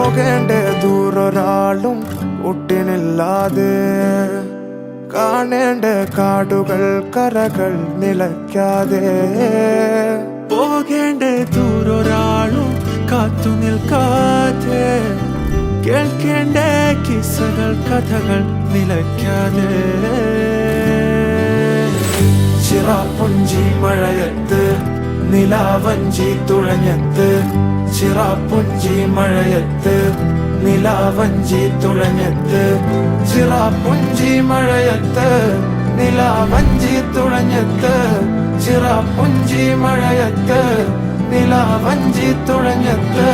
പോകേണ്ട ദൂരൊരാളും ഒട്ടിനില്ലാതെ കാണേണ്ട കാടുകൾ കരകൾ നിലയ്ക്കാതെ പോകേണ്ട ദൂരൊരാളും കാത്തു നിൽക്കാതെ കേൾക്കേണ്ട കിസ്സകൾ കഥകൾ നിലയ്ക്കാതെ ചിറാപ്പുഞ്ചി മഴയത്ത് നിലാവഞ്ചി തുഴഞ്ഞത്ത് ചിറാപ്പുഞ്ചി മഴയത്ത് നിലാവഞ്ചി തുഴഞ്ഞത്ത് ചിറാപ്പുഞ്ചി മഴയത്ത് നിലാവഞ്ചി തുഴഞ്ഞത്ത് ചിറാപ്പുഞ്ചി മഴയത്ത് നിലാവഞ്ചി തുഴഞ്ഞത്ത്